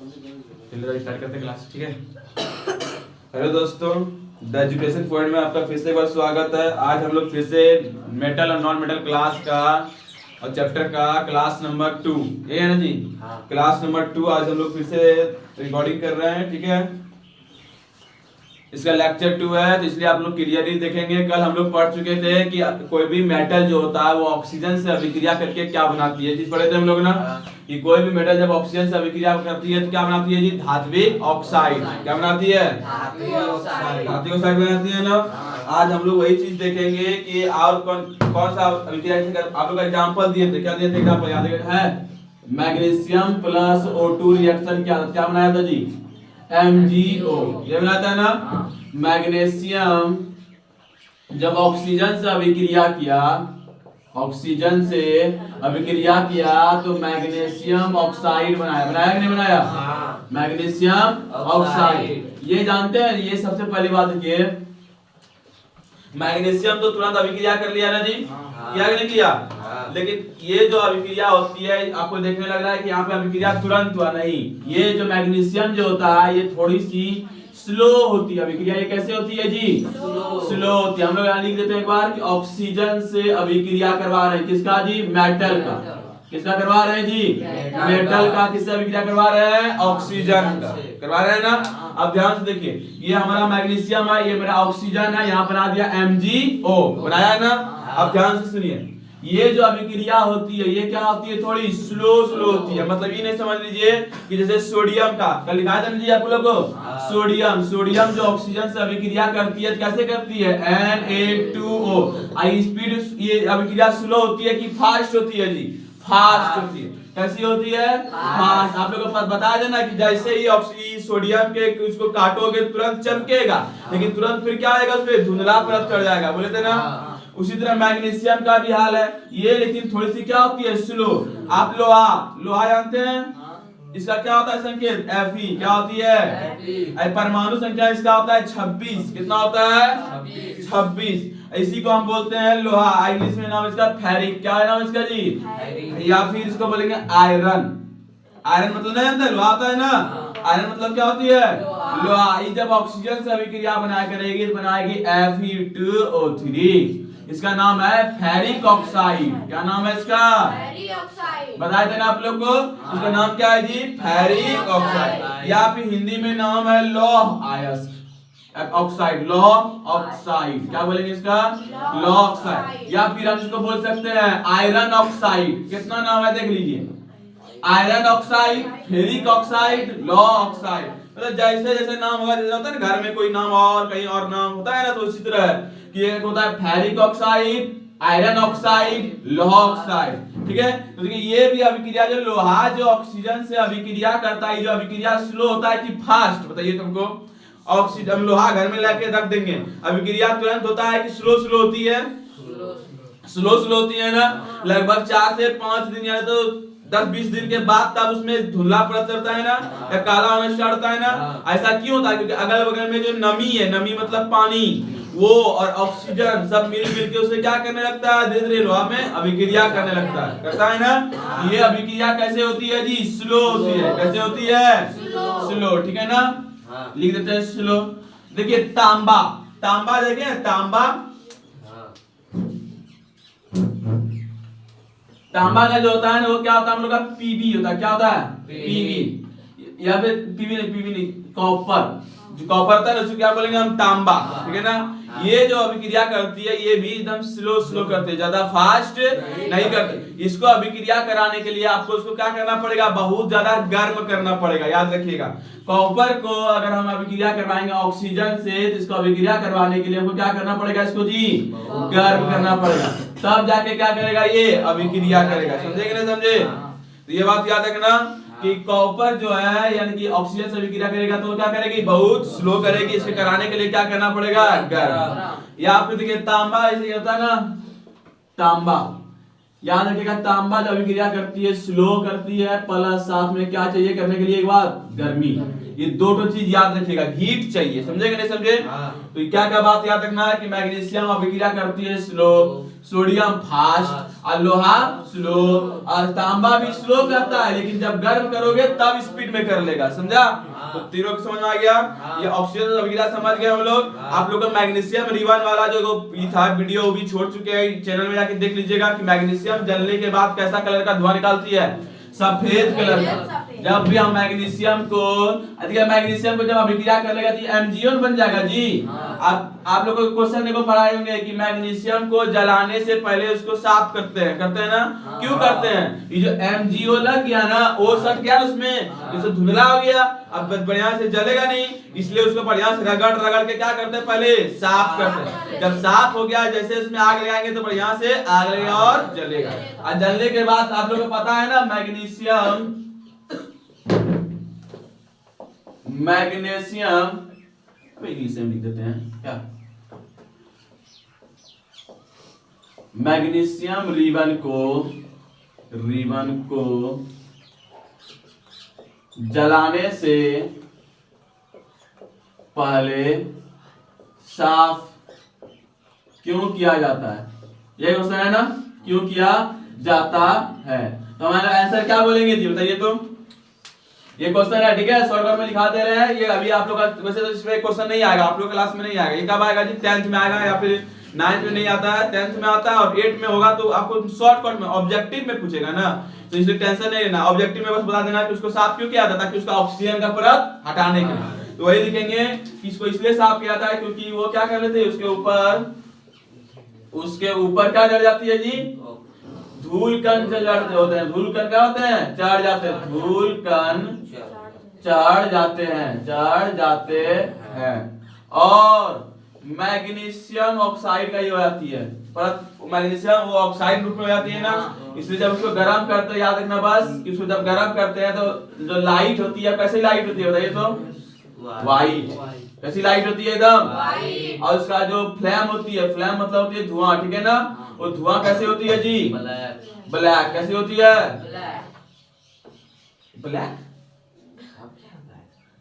चलिए स्टार्ट करते हैं क्लास, ठीक है। हेलो दोस्तों, द एजुकेशन पॉइंट में आपका फिर से एक बार स्वागत है। आज हम लोग फिर से मेटल और नॉन मेटल क्लास का और चैप्टर का क्लास नंबर 2, ये है ना जी? हाँ। क्लास नंबर 2 आज हम लोग फिर से रिकॉर्डिंग कर रहे हैं, ठीक है। इसका लेक्चर 2 है, तो इसलिए आप लोग क्लियरली देखेंगे। कल हम लोग पढ़ चुके थे कि कोई भी मेटल जो होता है वो ऑक्सीजन से अभिक्रिया करके क्या बनाती है। जिस पढ़े थे हम लोग ना कि कोई भी मेटल जब ऑक्सीजन से अभिक्रिया करती है तो क्या बनाती है जी? धात्विक ऑक्साइड। क्या बनाती है? धात्विक ऑक्साइड बनाती है ना। आज हम लोग वही चीज देखेंगे कि और कौन सा अभिक्रिया आप लोग एग्जांपल दिए थे। क्या दिए थे एग्जांपल? याद है? मैग्नीशियम प्लस O2 रिएक्शन क्या बनाया था जी? MgO। ये बनाता है ना। मैग्नीशियम जब ऑक्सीजन से अभिक्रिया किया तो मैग्नीशियम ऑक्साइड बनाया कि नहीं बनाया? Magnesium oxide. ये जानते हैं, ये सबसे पहली बात देखिए, मैग्नीशियम तो तुरंत अभिक्रिया कर लिया ना जी? किया कि नहीं किया? लेकिन ये जो अभिक्रिया होती है, आपको देखने लग रहा है कि यहाँ पे अभिक्रिया तुरंत हुआ नहीं। ये जो मैग्नीशियम जो होता है ये थोड़ी सी स्लो होती है अभिक्रिया। ये कैसे होती है जी? स्लो होती है। हम लोग यहाँ लिख देते हैं एक बार कि ऑक्सीजन से अभिक्रिया करवा रहे हैं। किसका जी? मेटल का। किसका करवा रहे हैं जी? मेटल का। किससे अभिक्रिया करवा रहे हैं? ऑक्सीजन का करवा रहे हैं ना। अब ध्यान से देखिए, ये हमारा मैग्नीशियम है, ये मेरा ऑक्सीजन है, यहाँ बना दिया MgO, बनाया है ना। अब ध्यान से सुनिए, ये जो अभिक्रिया होती है ये क्या होती है? थोड़ी स्लो होती है। मतलब ये नहीं समझ लीजिए कि जैसे सोडियम का कल लिखा था ना जी आप लोगों को, सोडियम जो ऑक्सीजन से अभिक्रिया करती है कैसे करती है? Na2O। स्पीड ये अभिक्रिया स्लो होती है कि फास्ट होती है जी? फास्ट होती है। कैसी होती है? फास्ट। आप लोगों को बताया था ना कि जैसे ही सोडियम के उसको काटोगे तुरंत चमकेगा, लेकिन तुरंत फिर क्या आएगा? उसपे धुंधला परत चढ़ जाएगा, बोले थे ना। उसी तरह मैग्नीशियम का भी हाल है ये, लेकिन थोड़ी सी क्या होती है? स्लो। आप लोहा जानते हैं? इसका क्या होता है संकेत? Fe। क्या होती है? परमाणु संख्या इसका होता है 26। कितना होता है? 26। इसी को हम बोलते हैं लोहा। इंग्लिश में नाम इसका फेरिक। क्या है नाम इसका जी? या फिर इसको बोलेंगे आयरन। आयरन मतलब नहीं जानते? लोहा होता है ना। आयरन मतलब क्या होती है? लोहा। ये जब ऑक्सीजन से अभिक्रिया बनाएगी Fe2O3। इसका नाम है फेरिक ऑक्साइड। क्या नाम है इसका? Ferric oxide. बताए थे ना आप लोग को, इसका नाम क्या है जी? Ferric oxide. या फिर हिंदी में नाम है लौह अयस्क ऑक्साइड। लौह ऑक्साइड क्या बोलेंगे इसका? लौह ऑक्साइड। या फिर हम इसको बोल सकते हैं आयरन ऑक्साइड। कितना नाम है देख लीजिए, आयरन ऑक्साइड, फेरिक ऑक्साइड, लौह ऑक्साइड। मतलब जैसे जैसे नाम होगा, जैसे होता है ना घर में कोई नाम और कहीं और नाम होता है ना, तो इसी तरह कि एक होता है फेरिक ऑक्साइड, आयरन ऑक्साइड, लौह ऑक्साइड। ठीक है, तो देखिए ये भी अभिक्रिया जो लोहा जो ऑक्सीजन से अभिक्रिया करता है, जो अभिक्रिया स्लो होता है कि फास्ट? बताइए तुमको। ऑक्सीजन लोहा घर में लाके रख देंगे, अभिक्रिया तुरंत होता है कि स्लो होती है? स्लो होती है ना। लगभग 4 से 5 दिन या तो 10-20 दिन के बाद तब उसमें धुंधला परत चढ़ता है ना, या काला होना स्टार्ट होता है ना। ऐसा क्यों होता है? क्योंकि अगल बगल में जो नमी है, नमी मतलब पानी, वो और ऑक्सीजन सब मिल के उसे क्या करने लगता है? धीरे धीरे लोहा में अभिक्रिया करने लगता है। करता है ना। ये अभिक्रिया कैसे होती है जी? स्लो होती है। कैसे होती है? स्लो। ठीक है ना। लिख देते हैं स्लो। देखिए तांबा देखें, तांबा का जो होता है ना वो क्या होता है? हम लोग का Pb होता है। क्या होता है? Pb। या फिर पीवी नहीं, कॉपर। जो कॉपर होता है ना उसको क्या बोलेंगे हम? तांबा। ठीक है ना। ये जो अभिक्रिया करती है ये भी एकदम स्लो करते हैं, ज्यादा फास्ट नहीं करते। इसको अभिक्रिया कराने के लिए आपको उसको क्या करना पड़ेगा? बहुत ज्यादा गर्म करना पड़ेगा। याद रखिएगा, कॉपर को अगर हम अभिक्रिया करवाएंगे ऑक्सीजन से, तो इसको अभिक्रिया करवाने के लिए हमको क्या करना पड़ेगा? इसको जी गर्म करना पड़ेगा, तब जाके क्या करेगा? ये अभिक्रिया करेगा। समझे कि नहीं समझे? तो ये बात याद रखना कि कॉपर जो है यानी कि ऑक्सीजन से अभिक्रिया करेगा तो क्या करेगी? बहुत स्लो करेगी। इसे कराने के लिए क्या करना पड़ेगा? गर्म। या फिर देखिए तांबा ऐसे होता है ना, तांबा याद रखिएगा, तांबा जब अभिक्रिया करती है स्लो करती है, प्लस साथ में क्या चाहिए करने के लिए? एक बात गर्मी। ये दो चीज याद रखिएगा, हीट चाहिए। समझे कि नहीं समझे? तो क्या बात याद रखना है कि मैग्नीशियम अभिक्रिया करती है स्लो, सोडियम फास्ट और लोहा स्लो, और तांबा भी स्लो करता है लेकिन जब गर्म करोगे तब स्पीड में कर लेगा, समझा? तो तीनों को समझ में आ गया। ये ऑक्सीजन अभिक्रिया समझ गए हम लोग। आप लोग को मैग्नीशियम रिवन वाला जो था वीडियो वो भी छोड़ चुके हैं, चैनल में जाके देख लीजिएगा कि मैग्नीशियम जलने के बाद कैसा कलर का धुआं निकालती है, सफेद कलर का। जब भी हम मैग्नीशियम को जब अभिक्रिया कर लेगा तो एमजीओ बन जाएगा जी। आप लोगों को क्वेश्चन देखो पढ़ाए होंगे कि मैग्नीशियम को जलाने से पहले उसको साफ करते हैं ना? क्यों करते हैं? ये जो एमजीओ लग गया ना वो सट गया उसमें, जैसे धुंधला हो गया, अब बढ़िया से जलेगा नहीं, इसलिए उसको बढ़िया से रगड़ रगड़ के क्या करते हैं, पहले साफ करते हैं। जब साफ हो गया जैसे उसमें आग लगाएंगे तो बढ़िया से आग लगेगा और जलेगा। और जलने के बाद आप लोगों को पता है ना मैग्नीशियम इंग्लिश में लिख देते हैं क्या, मैग्नीशियम रिबन को जलाने से पहले साफ क्यों किया जाता है? ये क्वेश्चन है ना, क्यों किया जाता है? तो हमारा आंसर क्या बोलेंगे जी, बताइए तो। ये क्वेश्चन है, ठीक है, शॉर्ट में लिखा दे रहे हैं। ये अभी आप लोग का वैसे तो इसमें क्वेश्चन नहीं आएगा, आप लोग क्लास में नहीं आएगा। ये कब आएगा जी? 10th में आएगा, या फिर 9th में नहीं आता है, 10th में आता है, और 8th में होगा। तो आपको शॉर्टकट में ऑब्जेक्टिव में पूछेगा ना, तो इसलिए टेंशन नहीं लेना। ऑब्जेक्टिव में बस बता देना कि उसको साफ क्यों किया जाता है, ताकि उसका ऑक्सीजन का परत हटाने के लिए। तो वही लिखेंगे कि इसको इसलिए साफ किया जाता है क्योंकि वो क्या कर लेते हैं, उसके ऊपर क्या जड़ जाती है जी, धूल कण जड़ते होते हैं। धूल कण क्या होते हैं, चढ़ जाते हैं। धूल कण चढ़ जाते हैं और मैग्नीशियम ऑक्साइड का ये हो जाती है परत, मैग्नीशियम वो ऑक्साइड रूप में हो जाती है ना, इसलिए जब उसको गर्म करते हैं, याद रखना बस कि उसको जब गर्म करते हैं तो जो लाइट होती है, कैसी लाइट होती है बताइए तो, वाइट। कैसी लाइट होती है, एकदम। और उसका जो फ्लेम होती है, फ्लेम मतलब होती है धुआं, ठीक है ना, वो धुआं कैसे होती है जी, ब्लैक। कैसी होती है, ब्लैक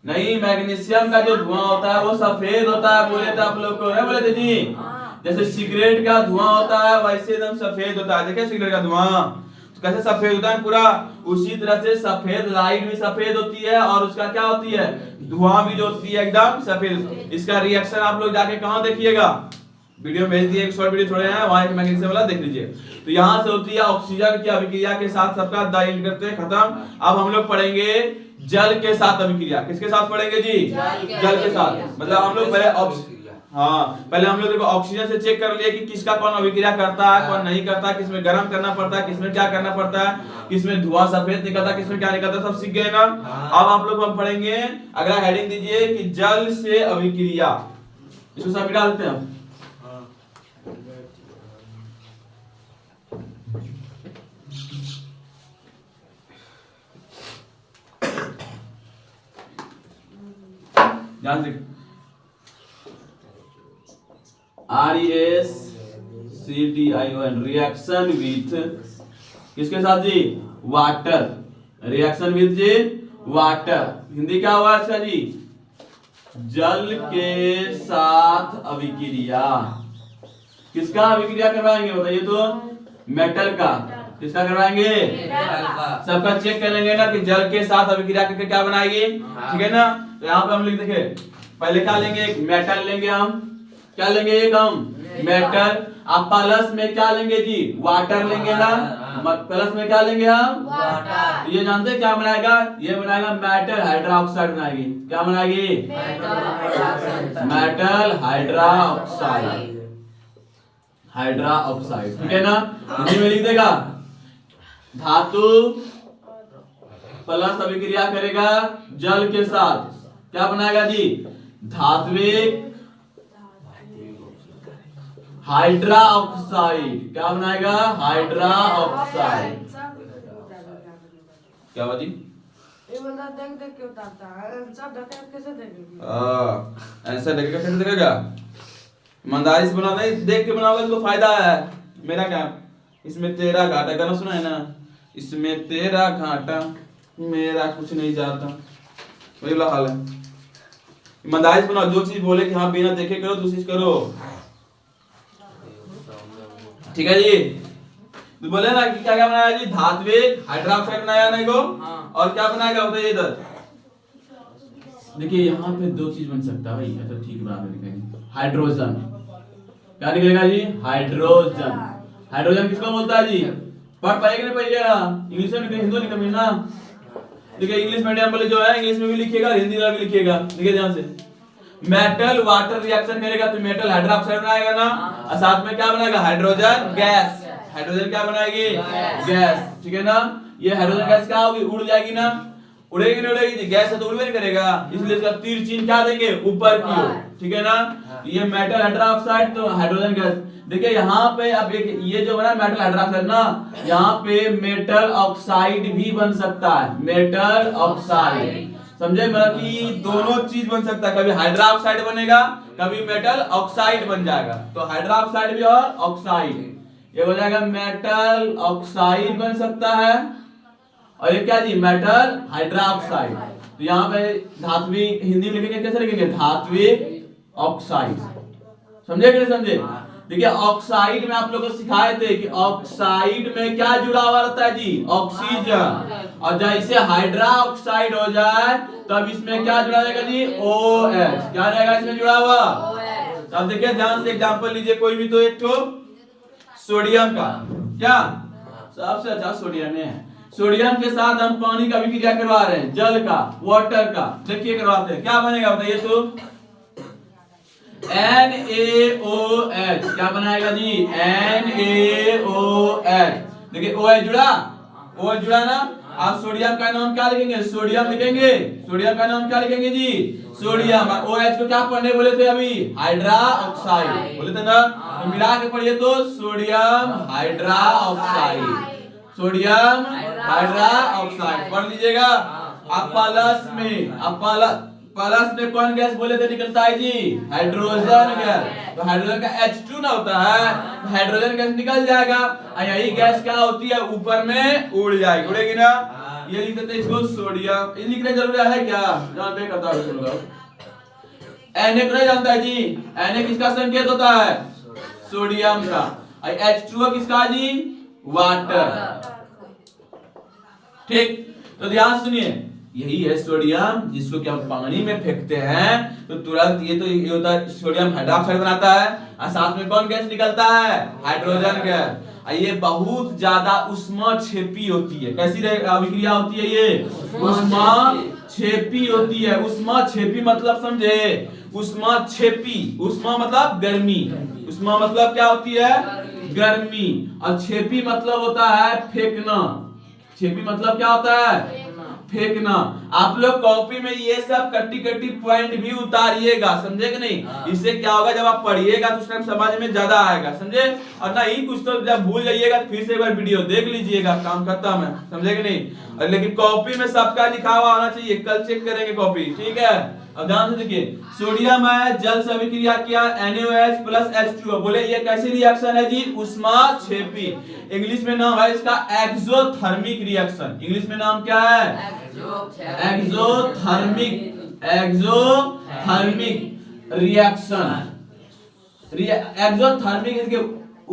नहीं, मैग्नीशियम का जो धुआं होता है वो सफेद होता है, बोले थे आप लोग को, है बोले थे जी। जैसे सिगरेट का धुआं होता है वैसे एकदम सफेद होता है। देखिए सिगरेट का धुआं तो कैसे सफेद होता है पूरा, उसी तरह से सफेद लाइट भी सफेद होती है, और उसका क्या होती है, धुआं भी जो होती है एकदम सफेद। इसका रिएक्शन आप लोग जाके कहां देखिएगा, वीडियो भेज दिए, एक शॉर्ट वीडियो छोड़े हैं, वहां एक मैग्नीशियम वाला देख लीजिए। तो यहां से होती है ऑक्सीजन की अभिक्रिया के साथ सबका दाइल करते हैं, खत्म। अब हम लोग पढ़ेंगे जल के साथ अभिक्रिया। किसके साथ पढ़ेंगे जी, जल के साथ। मतलब हम लोग पहले हम लोग देखो ऑक्सीजन से चेक कर लिए कि किसका कौन अभिक्रिया करता है, कौन नहीं करता, किसमें गर्म करना पड़ता है, किसमें क्या करना पड़ता है, किसमें धुआं सफेद निकलता है, किसमें क्या निकलता है, सब सीख गए ना। अब आप लोग हम पढ़ेंगे, अगला हेडिंग दीजिए कि जल से अभिक्रिया। इसको सब डालते हैं हम। ध्यान से RESCTION रिएक्शन विथ किसके साथ जी, वाटर। रिएक्शन विथ जी वाटर, हिंदी क्या हुआ इसका जी, जल के साथ अभिक्रिया। किसका अभिक्रिया करवाएंगे बताइए तो, मेटल का। किसका करवाएंगे, सबका चेक करेंगे ना कि जल के साथ अभिक्रिया करके क्या बनाएगी, ठीक है ना। तो यहाँ पे हम लिख देंगे, पहले क्या लेंगे, एक मेटल लेंगे हम, क्या लेंगे एक हम मेटल। अब प्लस में क्या लेंगे जी, वाटर लेंगे ना, प्लस में क्या लेंगे हम, वाटर। ये जानते हैं क्या बनाएगा, ये बनाएगा मेटल हाइड्रोक्साइड बनाएगी। क्या बनाएगी, मेटल हाइड्रोक्साइड, ठीक है ना। हिंदी में लिख देगा, धातु प्लस अभिक्रिया करेगा जल के साथ, क्या बनाएगा जी, धात्विक हाइड्रोक्साइड। क्या बनाएगा, हाइड्रोक्साइड। क्या हुआ जी, देख के उतारता है, कैसे देखेगा, आंसर देखेगा, कैसे देखेगा, ईमानदारी से बना, नहीं देख के बनाओगे तो फायदा है। मेरा क्या, इसमें तेरा घाटा, गाना सुना है ना, इसमें तेरा घाटा मेरा कुछ नहीं जाता, वही वाला हाल है। ईमानदारी से बनाओ, जो चीज बोले कि हाँ बिना देखे करो दूसरी चीज करो। ठीक है जी। तो बोले ना कि क्या क्या बनाया जी, धात्विक हाइड्रोक्साइड बनाया ना को, और क्या बनाएगा बताइए इधर। देखिए यहाँ पे दो चीज बन सकता है भाई, अच्छा ठीक बना के लिखेंगे हाइड्रोजन। क्या लिखेगा जी, हाइड्रोजन। हाइड्रोजन किसको बोलता है जी, पढ़ पाएगा नहीं पाइएगा, इंग्लिश में लिखे, हिंदी में लिखे ना। देखिए इंग्लिश मीडियम वाले जो है इंग्लिश में भी लिखिएगा, हिंदी में भी लिखिएगा। देखिए ध्यान से, मेटल वाटर रिएक्शन करेगा तो मेटल हाइड्रोक्साइड बनाएगा ना, और साथ में क्या बनाएगा, हाइड्रोजन गैस। हाइड्रोजन क्या बनाएगी, गैस, ठीक है ना। ये हाइड्रोजन गैस क्या होगी, उड़ जाएगी ना, उड़ेगी नहीं उड़ेगी, गैस है तो उड़वे नहीं करेगा, इसलिए इसका तीर चिन्ह क्या देंगे, ऊपर की ओर, ठीक है ना। ये मेटल हाइड्रोक्साइड तो हाइड्रोजन गैस। देखिए यहाँ पे अब एक ये जो बना मेटल हाइड्रोक्साइड ना, यहाँ पे मेटल ऑक्साइड भी बन सकता है, मेटल ऑक्साइड, समझे, मतलब कि दोनों चीज बन सकता है, कभी हाइड्रोक्साइड बनेगा कभी मेटल ऑक्साइड बन जाएगा। तो हाइड्रोक्साइड भी और ऑक्साइड, ये हो जाएगा मेटल ऑक्साइड बन सकता है, और ये क्या जी, मेटल हाइड्रोक्साइड। तो यहाँ पे धात्विक हिंदी में लिखेंगे, कैसे लिखेंगे, धात्विक ऑक्साइड, समझे कि नहीं समझे। देखिए ऑक्साइड में आप लोगों को सिखाए थे कि ऑक्साइड में क्या जुड़ा हुआ रहता है जी, ऑक्सीजन, और जैसे हाइड्रोक्साइड हो जाए तब इसमें क्या जुड़ा रहेगा जी, OH, क्या रहेगा इसमें जुड़ा हुआ। अब देखिए ध्यान से एग्जांपल लीजिए कोई भी, तो एक तो सोडियम का, क्या सबसे अच्छा सोडियम है, सोडियम के साथ हम पानी का भी क्रिया करवा रहे हैं, जल का, वाटर का, देखिए करवाते हैं, क्या बनेगा बताइए तो, NaOH, क्या बनाएगा जी, NaOH। देखिए OH जुड़ा, OH जुड़ा ना। आप सोडियम का नाम क्या लिखेंगे, सोडियम लिखेंगे, सोडियम का नाम क्या लिखेंगे जी, सोडियम। OH को क्या पढ़ने बोले थे अभी, हाइड्रोक्साइड बोले थे ना, तो मिला के पढ़िए तो सोडियम हाइड्रोक्साइड, सोडियम हाइड्रोक्साइड पढ़ लीजिएगा। आप प्लस में, प्लस में कौन गैस बोले थे निकलता है जी, हाइड्रोजन गैस। तो हाइड्रोजन का H2 ना होता है, तो हाइड्रोजन गैस निकल जाएगा, और यही गैस क्या होती है, ऊपर में उड़ जाएगी, उड़ेगी ना। ये लिख देते हैं इसको सोडियम, ये लिखने जरूरी है क्या, जानते करता है लोग। Na को नहीं जानता है जी, Na किसका संकेत होता है, सोडियम का, और H2O किसका जी, वाटर, ठीक। तो ध्यान सुनिए, यही है सोडियम, जिसको कि हम पानी में फेंकते हैं तो तुरंत ये होता है, सोडियम हाइड्रोक्साइड बनाता है, और साथ में कौन गैस निकलता है, हाइड्रोजन गैस। ये बहुत ज्यादा उष्माक्षेपी होती है, कैसी अभिक्रिया होती है ये, उष्माक्षेपी होती है। उष्माक्षेपी मतलब समझे, उष्माक्षेपी, उष्मा मतलब गर्मी, उष्मा मतलब क्या होती है, गर्मी, और क्षेपी मतलब होता है फेंकना, क्षेपी मतलब क्या होता है, फेंकना। आप लोग कॉपी में ये सब कट्टी कट्टी पॉइंट भी उतारिएगा, समझे कि नहीं। इससे क्या होगा, जब आप पढ़िएगा तो उसका समझ में ज्यादा आएगा, समझे। और नहीं कुछ तो जब भूल जाइएगा तो फिर से एक बार वीडियो देख लीजिएगा, काम खत्म है, समझे कि नहीं। लेकिन कॉपी में सबका लिखा हुआ होना चाहिए, कल चेक करेंगे कॉपी, ठीक है। अब ध्यान से देखिए, सोडियम है, जल से अभिक्रिया किया, NaOH प्लस H2O, बोले ये कैसी रिएक्शन है जी, उष्माक्षेपी। इंग्लिश में नाम है इसका एक्सोथर्मिक रिएक्शन। इंग्लिश में नाम क्या है, एक्सोथर्मिक, एक्सोथर्मिक रिएक्शन। एक्सोथर्मिक, इसके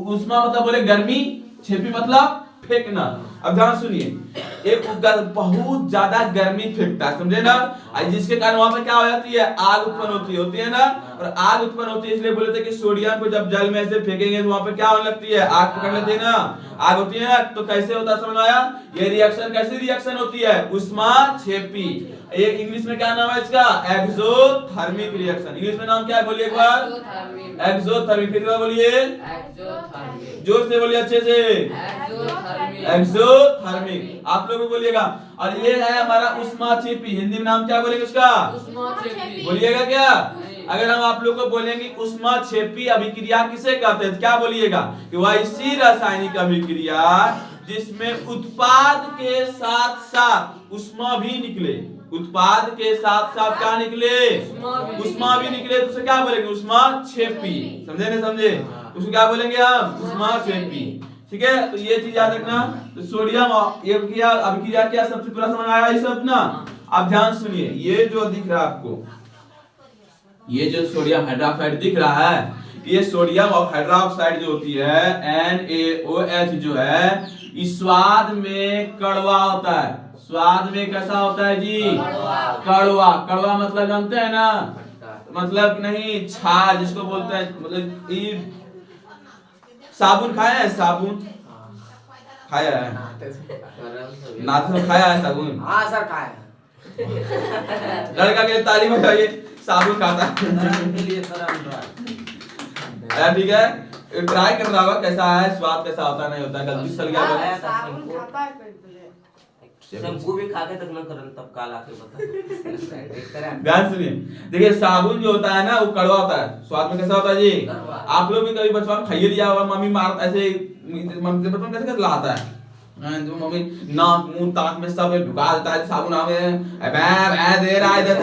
उष्मा मतलब बोले गर्मी, क्षेपी मतलब फेंकना। अब ध्यान सुनिए, एक बहुत ज्यादा गर्मी फेंकता है, समझे ना, जिसके कारण वहां पर क्या हो जाती है, आग उत्पन्न होती है ना। और आग उत्पन्न होती है इसलिए बोले थे कि सोडियम को जब जल में से फेंकेंगे तो वहां पर क्या होने लगती है, आग पकड़ लेती है ना, आग होती है ना। तो कैसे होता है समझ आया, ये रिएक्शन कैसी रिएक्शन होती है, उष्माक्षेपी। ये इंग्लिश में क्या नाम है इसका, एक्सोथर्मिक रिएक्शन। इंग्लिश में नाम क्या है, बोलिए एक बार, एक्सोथर्मिक, फिर बोलिए, जोर से बोलिए, अच्छे से, एक्सोथर्मिक। आप लोग भी बोलिएगा। और ये है हमारा उष्माक्षेपी, हिंदी में नाम क्या बोलेंगे उसका, बोलिएगा क्या। अगर हम आप लोग को बोलेंगे उष्माक्षेपी अभिक्रिया किसे कहते हैं, क्या बोलिएगा, कि वह ऐसी रासायनिक अभिक्रिया जिसमें उत्पाद के साथ साथ उष्मा भी निकले, उत्पाद के साथ साथ क्या निकले, उष्मा भी निकले, तो उसे क्या बोलेंगे, उष्माक्षेपी। समझे नहीं समझे, उसको क्या बोलेंगे हम, उष्माक्षेपी, ठीक है। तो ये चीज याद रखना। तो सोडियम अभिक्रिया क्या, सबसे पूरा समझ आया ये सब ना। अब ध्यान सुनिए, ये जो दिख रहा है आपको, ये जो सोडियम हाइड्रोक्साइड दिख रहा है, ये सोडियम हाइड्रोक्साइड जो होती है NaOH जो है इस स्वाद में कड़वा होता है। स्वाद में कैसा होता है जी? कड़वा। कड़वा मतलब जानते हैं ना, मतलब नहीं छार जिसको बोलते हैं, मतलब ये साबुन खाया है? साबुन खाया है? नाथ में खाया है साबुन? हाँ सर खाया है। लड़का के लिए ताली बजाइए, साबुन खाता है। ठीक है, ट्राई कर रहा होगा कैसा है, स्वाद कैसा होता नहीं होता, गलती से चल गया होगा। साबुन खाता है कोई तुझे? शैम्पू भी खा के तक न करन तब काल आके बता। ध्यान सुनिए, देखिए साबुन जो होता है ना वो कड़वा होता है, स्वाद में कैसा होता है जी? आप लोग भी कभी बचपन में खाइए दिया होगा, मम्मी मार ऐसे, मम्मी बचपन कैसे कैसे लाता है जो मम्मी नाक मुंह ताक में सब ढुका देता है साबुन, हमें दे रहा है इधर,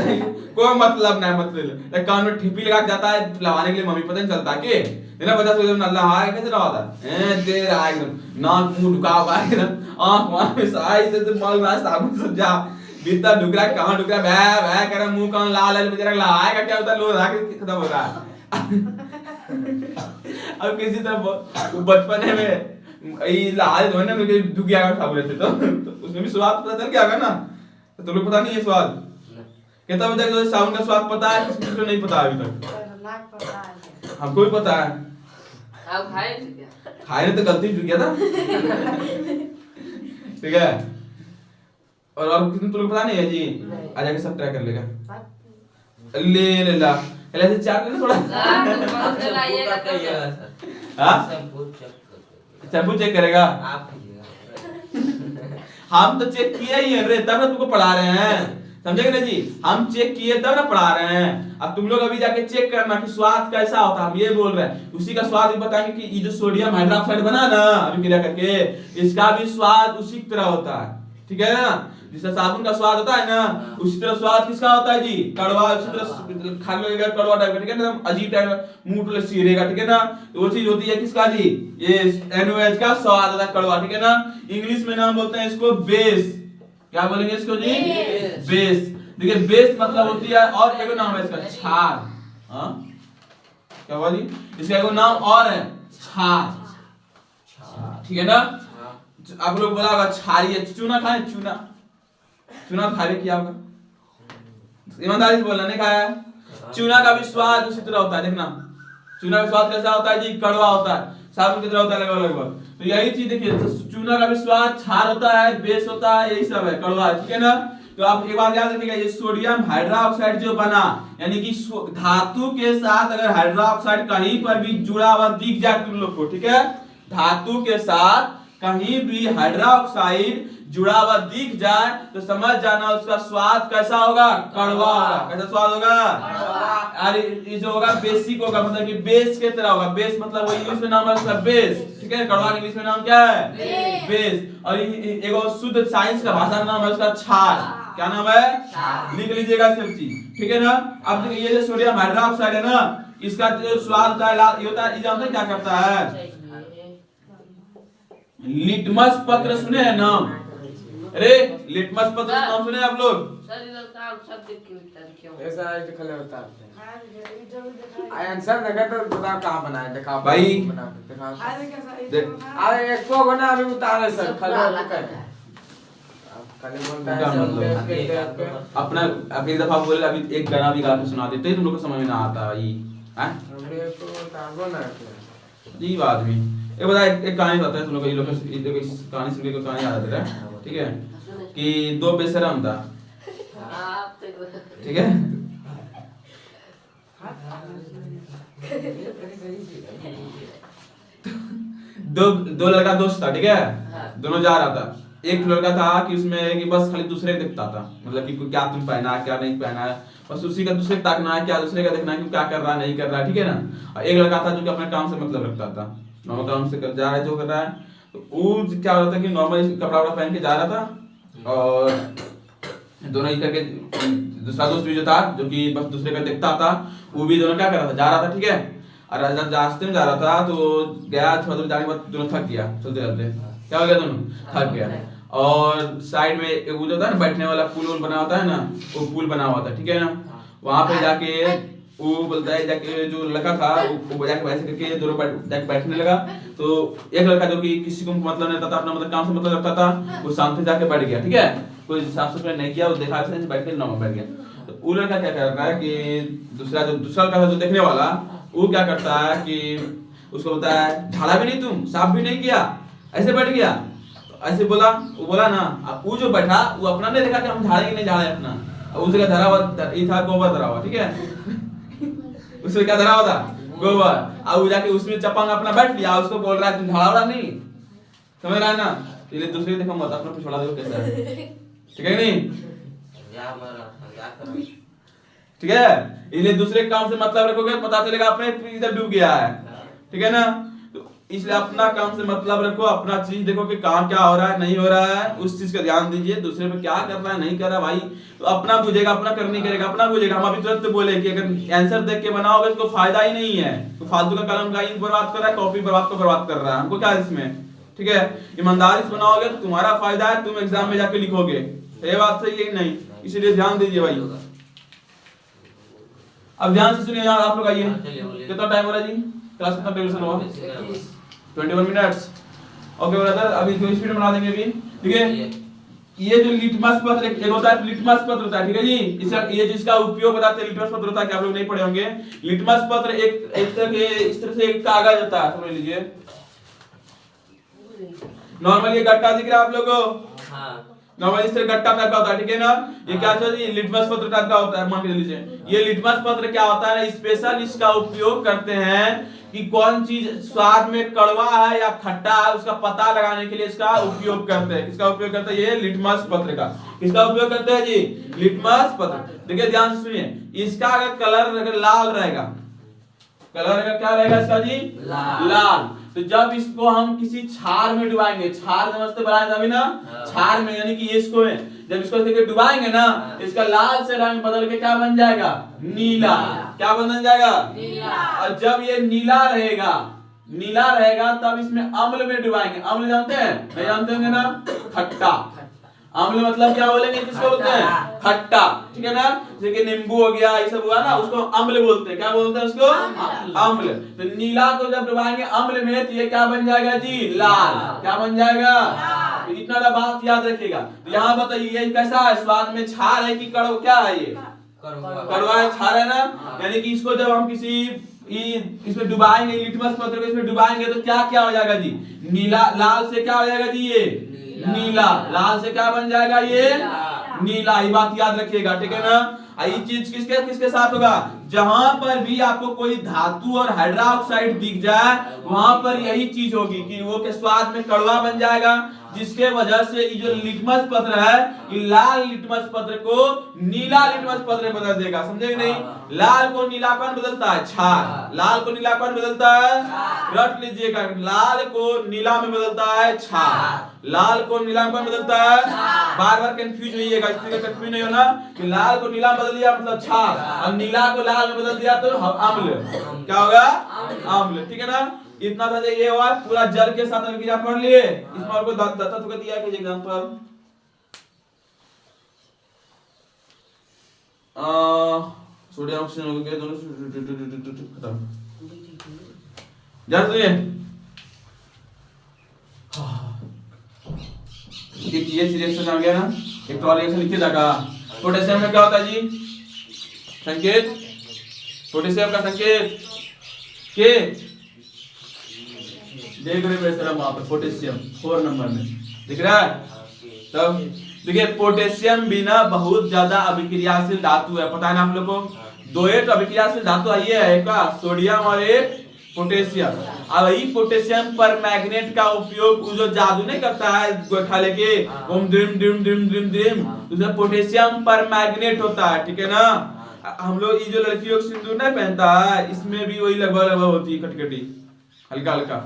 कोई मतलब नहीं, मतलब कान में ठिप्पी लगा के जाता है लगाने के लिए, मम्मी पता नहीं चलता के बिना पता सोचे नल्ला है कैसे लगाता है, दे रहा है एकदम नाक मुंह ढुका हुआ है एकदम, आंख वहां में साई से मल रहा है साबुन से, जा भीतर ढुक रहा है, कहां ढुक रहा है, भै कर मुंह कान लाल है, बेचारा लगाएगा क्या होता है, लो रहा के खत्म हो रहा है। अब किसी तरह बचपन में ये लाल धोने में डूब गया साबुन से, तो उसमें भी स्वाद पता चल गया होगा ना, तो लोग पता नहीं है स्वाद कितना बजा के साबुन का स्वाद पता है, किसी को नहीं पता अभी तक, नाक पता है हमको भी पता है, अब खाए क्या? खाए तो गलती चुक गया था। ठीक है, और किसी को पता नहीं है जी, आ जाके सब ट्राई कर लेगा, ले ला ऐसे चार ले थोड़ा, बहुत चलाइएगा तो हां शैम्पू चेक शैम्पू चेक करेगा, आप कीजिएगा। हम तो चेक किए ही है रे, तब ना तुमको पढ़ा रहे हैं, समझे ना जी, हम चेक किए तब ना पढ़ा रहे हैं, अब तुम लोग अभी जाके चेक करना कि स्वाद कैसा होता है, हम ये बोल रहे हैं, उसी का स्वाद भी बताएंगे कि ये जो सोडियम हाइड्रोक्साइड बना ना अभी क्रिया करके, इसका भी स्वाद उसी की तरह होता है, ठीक है ना, जिससे साबुन का स्वाद होता है ना उसी तरह स्वाद किसका होता है जी? कड़वा, उसी तरह खाने लगेगा कड़वा टाइप का, ठीक है ना, अजीब टाइप का मुंह तो सीरेगा, ठीक है ना, तो वो चीज होती है किसका जी? ये NaOH का स्वाद होता है कड़वा, ठीक है ना, इंग्लिश में नाम बोलते हैं इसको बेस, क्या बोलेंगे इसको जी? बेस। देखिए बेस मतलब होती है, और एक नाम है इसका छार, हाँ क्या हुआ जी? इसका एक नाम और है छार, ठीक है ना, आप लोग बोला होगा छारी, चूना खाए, चूना चूना खाए किया होगा, ईमानदारी से बोलना, नहीं खाया? चूना का भी स्वाद उसी तरह होता है, देखना चूना का स्वाद कैसा होता है जी? कड़वा होता है, साबुन की तरह होता है लगभग, तो यही चीज देखिए, चूना का भी स्वाद छार होता है, बेस होता है, यही सब है, कड़वा है, ठीक है ना। तो आप एक बात याद रखिएगा, ये सोडियम हाइड्रोक्साइड जो बना, यानी कि धातु के साथ अगर हाइड्रोक्साइड कहीं पर भी जुड़ा हुआ दिख जाए तुम लोग को, ठीक है, धातु के साथ कहीं भी हाइड्रोक्साइड जुड़ा हुआ दिख जाए तो समझ जाना उसका स्वाद कैसा होगा? कड़वा होगा। कैसा स्वाद होगा? अरे ये जो होगा बेसिक होगा, मतलब कि बेस के तरह होगा। बेस मतलब वो इंग्लिश में नाम है उसका बेस, ठीक है, कड़वा के इंग्लिश में नाम क्या है? बेस। और एक शुद्ध साइंस का भाषा में नाम है उसका क्षार। क्या नाम है? लिख लीजिएगा सब चीज, ठीक है ना। अब ये जो सोडियम हाइड्रोक्साइड है ना, इसका जो स्वाद होता है ये होता है, जानते हैं क्या करता है? लिटमस पत्र सुने हैं नाम? अरे लिटमस पत्र नाम सुने आप लोग? ऐसा है कि खले होता है। आंसर देखा तो बताओ कहाँ बनाया, दिखाओ भाई। दिखाओ। अरे अरे एक को बना अभी उतारे सर, खले होता है। खले बोलता है सब अपना अगली दफा बोले अभी एक गाना भी गा के सुना देते, तुम लोग को समझ में ना आता ये हैं? हमने को उतारबो ना किया। जी बात भी एक बता, एक कहानी बताता है तुम लोग को, ये लोग इस कहानी सुन के कहानी याद आता है, ठीक है, कि दो बेशरम था, ठीक है, दो लड़का दोस्त था, ठीक है, दोनों जा रहा था। एक लड़का था कि उसमें कि बस खाली दूसरे देखता था, मतलब कि क्या तुम पहना है क्या नहीं पहना है, बस उसी का दूसरे ताकना है, क्या दूसरे का देखना है कि क्या कर रहा है नहीं कर रहा है, ठीक है ना। और एक लड़का था जो कि अपने काम से मतलब रखता था, नॉर्मल काम से जा रहा है जो कर रहा है, तो वो क्या होता था कि नॉर्मल कपड़ा वपड़ा पहन के जा रहा था, और दोनों ही करके दूसरा दोस्त भी जो था जो कि बस दूसरे का देखता था, वो भी दोनों क्या कर रहा था, जा रहा था, ठीक है। और रास्ते में जा रहा था तो गया, थोड़ा दूर जाने के बाद दोनों थक गया, चलते चलते क्या हो गया, दोनों थक गया। और साइड में वो जो था ना बैठने वाला पुल वुल बना होता है ना, वो पुल बना हुआ था, ठीक है ना। वहां पे जाके वो बोलता है जाके जो लड़का था वो जाके वैसे करके दोनों जाके बैठने लगा। तो एक लड़का जो कि किसी को मतलब नहीं था, अपना मतलब काम से मतलब रखता था, वो शांति जाके बैठ गया, ठीक है, कोई साफ सफाई नहीं किया, वो देखा ऐसे बैठ के नॉर्मल बैठ गया। तो वो लड़का क्या कर रहा है कि दूसरा लड़का था जो देखने वाला, वो क्या करता है कि उसको बोलता है झाड़ा भी नहीं तुम, साफ भी नहीं किया, ऐसे बैठ गया। तो ऐसे बोला, वो बोला ना, अब वो जो बैठा वो अपना नहीं देखा कि हम झाड़ेंगे नहीं झाड़े अपना, उस जगह धरा हुआ ये था गोबर धरा हुआ, ठीक है उसमें क्या धरा हुआ था गोबर। अब वो जाके उसमें चपांग अपना बैठ लिया, उसको बोल रहा है तुम झाड़ा वाड़ा नहीं, समझ रहा है ना। इसलिए दूसरे देखो मत, अपना पिछवाड़ा देखो कैसा है, ठीक है नहीं, ठीक है। इसलिए दूसरे काम से मतलब रखोगे, पता चलेगा अपने इधर डूब गया है, ठीक है ना। तो इसलिए अपना काम से मतलब रखो, अपना चीज देखो कि कहाँ क्या हो रहा है नहीं हो रहा है, उस चीज का ध्यान दीजिए। दूसरे पे क्या कर रहा है नहीं कर रहा भाई, तो अपना बुझेगा, अपना करनी करेगा, अपना बुझेगा। हम अभी तुरंत बोले कि अगर आंसर देख के बनाओगे तो फायदा ही नहीं है, तो फालतू का कलम का इंक बर्बाद कर रहा है, कॉपी बर्बाद कर रहा है, हमको क्या है इसमें, ठीक है। ईमानदारी से बनाओगे तो तुम्हारा फायदा है, तुम एग्जाम में जाके लिखोगे, ये बात सही है नहीं, इसीलिए ध्यान दीजिए भाई। अब ध्यान से सुनिए यार, आप लोग आइए, कितना टाइम हो रहा है जी, क्लास कितना ड्यूरेशन हुआ, 21 मिनट्स, ओके ब्रदर। अभी जो स्पीड बना देंगे अभी, ठीक है। ये जो लिटमस पत्र एक होता है, लिटमस पत्र होता है, ठीक है जी, इसका ये जिसका उपयोग बताते हैं लिटमस पत्र होता है, कि आप लोग नहीं पढ़े होंगे। लिटमस पत्र एक तरह के इस तरह से एक कागज होता है, समझ लीजिए। नॉर्मल ये गट्टा दिख रहा है आप लोगों को, नॉर्मल इस तरह गट्टा टाइप का होता है, ठीक है ना। ये क्या होता है, लिटमस पत्र टाइप का होता है, मान के लीजिए। ये लिटमस पत्र क्या होता है, स्पेशल इसका उपयोग करते हैं कि कौन चीज स्वाद में कड़वा है या खट्टा है, उसका पता लगाने के लिए इसका उपयोग करते हैं। किसका उपयोग करते हैं, ये लिटमस पत्र का। किसका उपयोग करते हैं जी, लिटमस पत्र। देखिए ध्यान से सुनिए, इसका अगर कलर अगर लाल रहेगा, कलर अगर क्या रहेगा इसका जी, लाल, तो जब इसको हम किसी छार में डुबाएंगे, छार समझते बनाए अभी ना, छार में यानी कि इसको जब इसको डुबाएंगे ना, इसका लाल से रंग बदल के क्या बन जाएगा, नीला। क्या बन जाएगा, नीला। और जब ये नीला रहेगा तब इसमें अम्ल में डुबाएंगे। अम्ल जानते हैं, नहीं जानते होंगे ना, खट्टा। अम्ल मतलब क्या बोलेंगे, किसको बोलते हैं, खट्टा, ठीक है ना। जैसे कि नींबू हो गया, ये सब हुआ ना, उसको अम्ल बोलते हैं। क्या बोलते हैं उसको, अम्ल। तो नीला को जब डुबाएंगे अम्ल में, तो ये क्या बन जाएगा जी, लाल। क्या बन जाएगा, तो इतना बात याद रखिएगा। तो यहाँ बताइए ये कैसा है, स्वाद में छार है कि कड़वा, क्या है ये, कड़वा है, छार है ना। यानी कि इसको जब हम किसी इसमें डुबाएंगे, लिटमस पत्र को इसमें डुबाएंगे, तो क्या क्या हो जाएगा जी, नीला। लाल से क्या हो जाएगा जी, ये नीला। लाल से क्या बन जाएगा, ये नीला। ये बात याद रखिएगा, ठीक है ना। ये चीज किसके किसके साथ होगा, जहां पर भी आपको कोई धातु और हाइड्रोक्साइड दिख जाए, वहां पर यही चीज होगी कि वो के स्वाद में कड़वा बन जाएगा, जिसके वजह से ये जो लिटमस पत्र है, ये लाल लिटमस पत्र को नीला लिटमस पत्र में बदल देगा। समझे नहीं, लाल को नीला कौन बदलता है, छार। लाल को नीला कौन बदलता है, रट लीजिएगा, लाल को नीला में बदलता है छार। लाल को नीला में कौन बदलता है, बार बार कंफ्यूज होइएगा, इसलिए कंफ्यूज नहीं होना कि लाल को नीला बदल दिया मतलब छार, और नीला को लाल में बदल दिया तो अम्ल। क्या होगा, अम्ल, ठीक है ना। इतना था ये हुआ, पूरा जल के साथ अभिक्रिया पढ़ लिए। इसमें और कोई दत्ता तो दिया कि एग्जांपल, सोडियम ऑक्सीजन हो गए दोनों खत्म। जान सुनिए, ये रिएक्शन आ गया ना, एक तो रिएक्शन लिखिए जाएगा। पोटेशियम में क्या होता है जी, संकेत, पोटेशियम का संकेत के देख रहे हैं वहां पर, पोटेशियम 4 नंबर में दिख रहा है। तब देखिए, पोटेशियम बिना बहुत ज्यादा अभिक्रियाशील धातु है, पता है ना आप लोग को। 2 अभिक्रियाशील धातु है, ये है का सोडियम और एक पोटेशियम। अब यही पोटेशियम पर मैग्नेट का उपयोग जो जादू नहीं करता है गोठा लेके, ओम dream dream dream dream dream, उसमें पोटेशियम पर मैग्नेट होता है, ठीक है ना। हम लोग ये जो लड़की लोग सिंदूर नहीं पहनता है, इसमें भी वही लगभग होती है, खटखटी हल्का हल्का,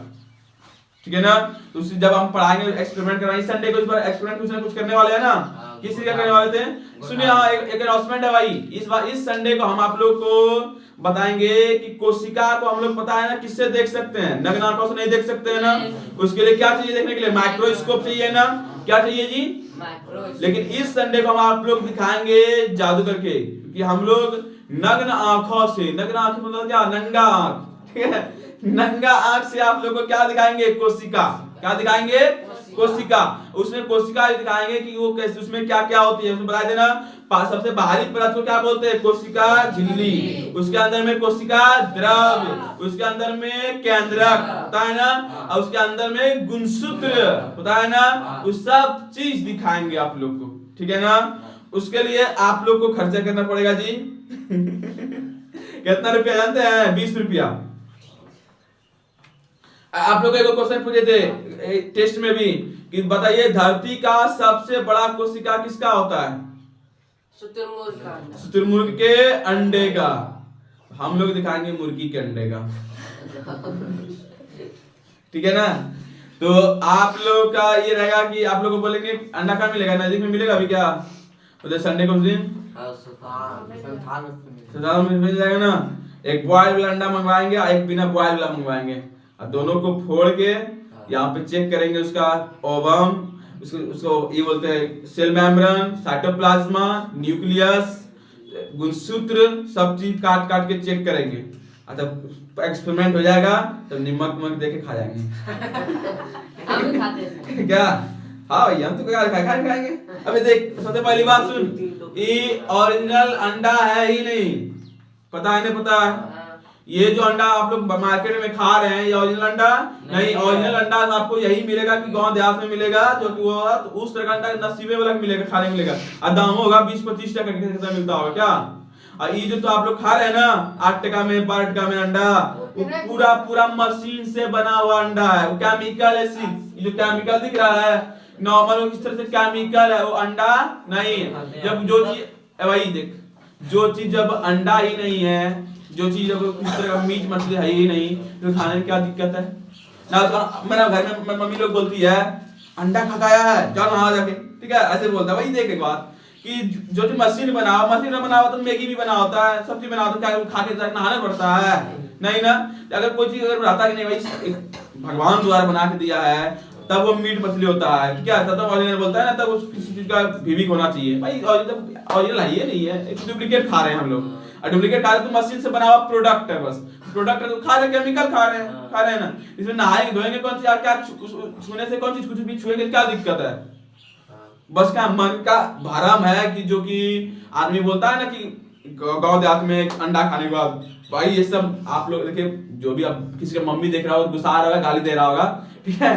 ठीक है ना। तो जब हम पढ़ाएंगे, एक्सपेरिमेंट कराएंगे, संडे को इस बार एक्सपेरिमेंट कुछ ना कुछ करने वाले हैं ना। किस चीज का करने वाले थे, सुनिए। हाँ, एक अनाउंसमेंट है भाई, इस संडे को हम आप लोग को बताएंगे कि कोशिका को हम लोग पता है ना किससे देख सकते हैं, नग्न आंखों से नहीं देख सकते हैं ना। उसके लिए क्या चाहिए देखने के लिए, माइक्रोस्कोप चाहिए ना। क्या चाहिए जी, लेकिन इस संडे को हम आप लोग दिखाएंगे जादू करके, कि हम लोग नग्न आंखों से, नग्न आंख मतलब क्या, नंगा आंख, ठीक है, नंगा आंख से आप लोगों को क्या दिखाएंगे, कोशिका, क्या दिखाएंगे, कोशिका। उसमें कोशिका दिखाएंगे कि वो कैसे, उसमें क्या क्या होती है, उसमें बता देना। सबसे बाहरी परत को क्या बोलते हैं, कोशिका झिल्ली, उसके अंदर में कोशिका द्रव्य, उसके अंदर में केंद्रक होता है ना, और उसके अंदर में गुणसूत्र होता है ना, वो सब चीज दिखाएंगे आप लोग को, ठीक है ना। उसके लिए आप लोग को खर्चा करना पड़ेगा जी कितना रुपया जानते हैं, 20 रुपया। आप लोग को क्वेश्चन पूछे थे टेस्ट में भी कि बताइए धरती का सबसे बड़ा कोशिका किसका होता है, शुतुरमुर्ग का अंडा। शुतुरमुर्ग के अंडे का। हम लोग दिखाएंगे मुर्गी के अंडे का, ठीक है ना। तो आप लोग का ये रहेगा कि आप लोग को बोलेंगे अंडा कहाँ मिलेगा, नजदीक में मिलेगा अभी क्या, तो संडे को दिन मिल जाएगा ना। एक बॉयल वाला अंडा मंगवाएंगे और एक बिना बॉयल वाला मंगवाएंगे, और दोनों को फोड़ के यहाँ पे चेक करेंगे उसका ओवम, उसको ये बोलते हैं सेल मेम्ब्रेन, साइटोप्लाज्मा, न्यूक्लियस, गुणसूत्र, सब चीज काट काट के चेक करेंगे। जब एक्सपेरिमेंट हो जाएगा तब नमक देके खा जाएंगे हम भी खाते हैं क्या, हाँ भैया हम तो क्या खाएंगे। अबे देख, सबसे पहली बात सुन, ये ओरिजिनल अंडा है ही नहीं, पता है नहीं, पता है ये जो अंडा आप लोग मार्केट में खा रहे हैं ये ओरिजिनल अंडा नहीं। ओरिजिनल अंडा आपको यही मिलेगा कि गांव देहात में मिलेगा, जो कि वो तो उस तरह का अंडा नसीबे वाला मिलेगा, खाने मिलेगा, और दाम होगा 20-25 टका कितना मिलता होगा क्या। और ये जो तो आप लोग खा रहे हैं ना 8 टका में 12 टका में अंडा, वो पूरा पूरा मशीन से बना हुआ अंडा है, वो केमिकल है सिर्फ, ये जो केमिकल दिख रहा है नॉर्मल इस तरह से केमिकल है, वो अंडा नहीं। जब जो चीज भाई देख, जो चीज जब अंडा ही नहीं है, जो चीज अगर किस तरह का मीट मछली है ही नहीं, तो खाने में क्या दिक्कत है ना। मेरा घर में मम्मी लोग बोलती है अंडा खाया है, जाओ नहा जाके, ठीक है, ऐसे बोलता है। वही देख एक बात कि जो मशीन में बना हुआ तो मैगी भी बना होता है, सब्जी बना होता है, क्या खा के नहाना पड़ता है नहीं ना। अगर कोई चीज अगर बताता कि नहीं भाई भगवान द्वारा बना के दिया है तब वो मीट मछली होता है, क्या तब ओरिजिनल बोलता है ना, तब उस किसी चीज का भीविक होना चाहिए भाई। ओरिजिनल है ये नहीं है, एक डुप्लीकेट खा रहे हैं हम लोग, और डुप्लीकेट खा रहे हैं तो मशीन से बना हुआ प्रोडक्ट है, बस प्रोडक्ट है तो खा रहे, केमिकल खा रहे हैं ना। इसमें नहाएंगे धोएंगे कौन सी, क्या छूने से कौन चीज कुछ भी छुएंगे क्या दिक्कत है। बस क्या मन का भरम है कि जो कि आदमी बोलता है ना कि गांव देहात में अंडा खाने के बाद, भाई ये सब आप लोग देखिए, जो भी आप किसी का मम्मी देख रहा होगा गुस्सा आ रहा होगा, गाली दे रहा होगा, ठीक है,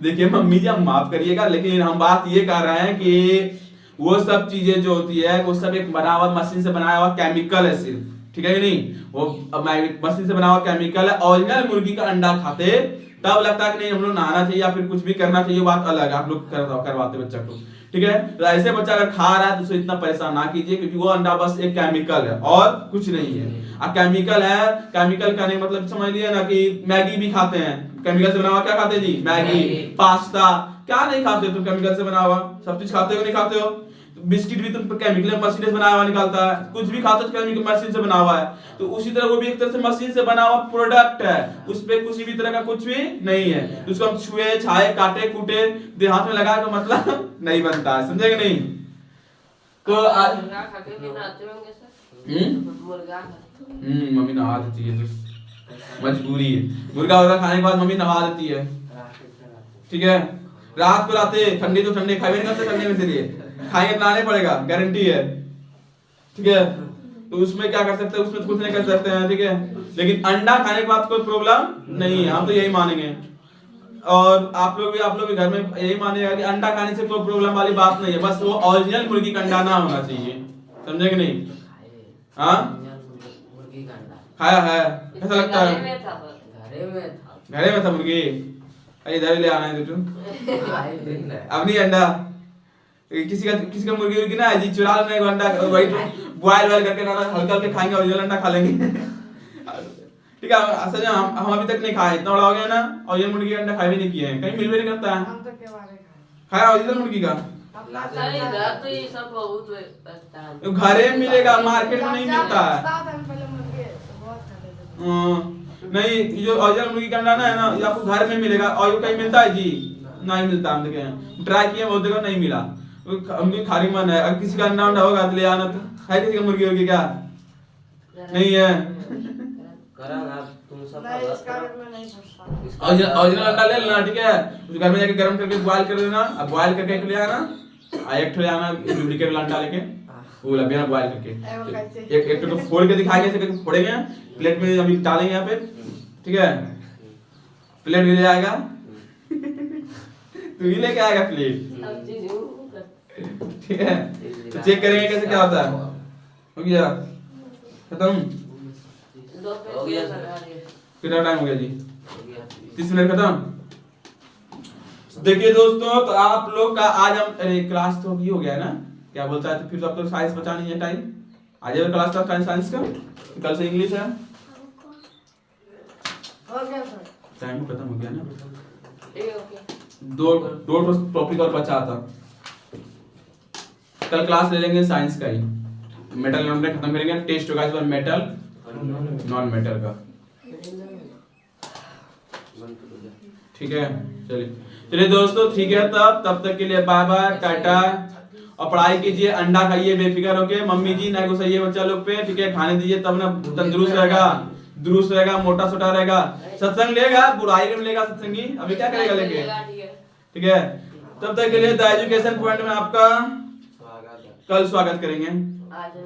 देखिए मम्मी जी आप माफ करिएगा, लेकिन हम बात ये कर रहे हैं कि वो सब चीजें जो होती है वो सब एक बना हुआ मशीन से बनाया हुआ केमिकल है सिर्फ, ठीक है कि नहीं। वो मशीन से बना हुआ केमिकल है। ओरिजिनल मुर्गी का अंडा खाते तब लगता है कि नहीं हम लोग नहाना चाहिए या फिर कुछ भी करना चाहिए, बात अलग है, आप लोग करवाते बच्चा को, ठीक है। तो ऐसे बच्चा अगर खा रहा है तो उसे इतना परेशान ना कीजिए, क्योंकि वो अंडा बस एक केमिकल है और कुछ नहीं है। केमिकल है, केमिकल का नहीं मतलब समझ लिया ना कि मैगी भी खाते हैं, केमिकल से बना हुआ क्या खाते हैं जी, मैगी, पास्ता, क्या नहीं खाते तुम केमिकल से बना हुआ, सब चीज खाते हो नहीं खाते हो। बिस्किट भी तुम केमिकल मशीन से बना हुआ निकालता है, कुछ भी खाते हो केमिकल मशीन से बना हुआ है, तो उसी तरह वो भी एक तरह से मशीन से बना हुआ प्रोडक्ट है, उस पे किसी भी तरह का कुछ भी नहीं है। तो उसको हम छुए छाए काटे कूटे हाथ में लगा के मतलब नहीं बनता है, समझे कि नहीं। तो मुर्गा खा के भी नहाते होंगे सर, मुर्गा मम्मी नहा देती है, तो मजबूरी है, मुर्गा वगैरह खाने के बाद मम्मी नहा देती है, ठीक है। रात को लाते ठंडी तो ठंडे खाए नहीं करते, ठंडे में से लिए खाएंगे नहाने पड़ेगा, गारंटी है, ठीक है। तो उसमें क्या कर सकते हैं, उसमें कुछ नहीं कर सकते हैं, ठीक है। लेकिन अंडा खाने के बाद कोई प्रॉब्लम नहीं है, हम तो यही मानेंगे, और आप लोग भी घर में यही मानेगा कि अंडा खाने से कोई प्रॉब्लम वाली बात नहीं है, बस वो ओरिजिनल मुर्गी का अंडा ना होना चाहिए, समझे कि नहीं। हाँ खाया है, कैसा लगता है, घरे में था मुर्गी, इधर ले आना है तू अब नहीं अंडा, किसी का मुर्गी उर्गी ना है जी, चुरा लेने को अंडा वही बॉयल करके ना हल्का हल्का खाएंगे, ओरिजिनल अंडा खा लेंगे, ठीक है। असल में हम अभी तक नहीं खाए, इतना बड़ा हो गया ना, और ये मुर्गी का अंडा खाए भी नहीं किए हैं, कहीं मिल भी नहीं करता है। हम तो के बारे खाया ओरिजिनल मुर्गी का, सर इधर तो ये सब बहुत बचता है, घरे में मिलेगा, मार्केट में नहीं मिलता है। पहले मुर्गे बहुत खाते थे। नहीं, जो ओरिजिनल मुर्गी का अंडा ना है ना, ये आपको घर में मिलेगा, और कहीं मिलता है जी, नहीं मिलता, हम देखे हैं, ट्राई किए बहुत जगह नहीं मिला। हम भी खाली मन है, अगर किसी का अंडा होगा तो ले आना, तो है किसी का मुर्गी होगी क्या, नहीं है। करण आप तुम सब नहीं, इस करो। कारण में नहीं फंसता। इसका- ओरिजिनल अंडा ले लेना, ठीक है। उस घर में जाके गर्म करके बॉयल कर देना। अब बॉयल करके एक ले आना, एक ले आना डुप्लीकेट अंडा लेके, वो लग गया बॉयल करके। एक तो फोड़ के दिखाएंगे, ऐसे करके फोड़ेंगे, प्लेट में अभी डालेंगे यहाँ पे, ठीक है। प्लेट भी ले आएगा। तू ही लेके आएगा प्लेट, अब चीज वो कर- ठीक है। तो चेक करेंगे कैसे क्या होता है। हो गया खत्म। दो पे हो गया चीज़ सर। लगा दिए। कितना टाइम हो गया जी? हो गया। 30 मिनट खत्म। देखिए दोस्तों, तो आप लोग का आज हम क्लास तो अभी हो गया है ना, क्या बोलता है, तो फिर तो आप लोग साइंस बचा नहीं है टाइम। आज क्लास था साइंस का, कल से इंग्लिश है। हो गया सर। टाइम खत्म हो गया ना। ठीक है, ओके। दो टॉपिक और बचा था। कल क्लास ले लेंगे साइंस का ही, मेटल नॉन मेटल खत्म करेंगे। टेस्ट होगा इस बार मेटल नॉन मेटल का, ठीक है। चलिए दोस्तों, ठीक है। तब तक के लिए बाय बाय, टाटा। और पढ़ाई कीजिए, अंडा खाइए बेफिक्र होके। मम्मी जी ना गुस्साइए बच्चा लोग पे, ठीक है। खाने दीजिए तब ना तंदुरुस्त रहेगा, दुरुस्त रहेगा, मोटा सोटा रहेगा। सत्संग लेगा, बुराई में लेगा सत्संगी, अभी क्या करेगा लेके, ठीक है। ठीक है। तब तक के लिए द एजुकेशन पॉइंट में आपका स्वागत है। कल स्वागत करेंगे। आज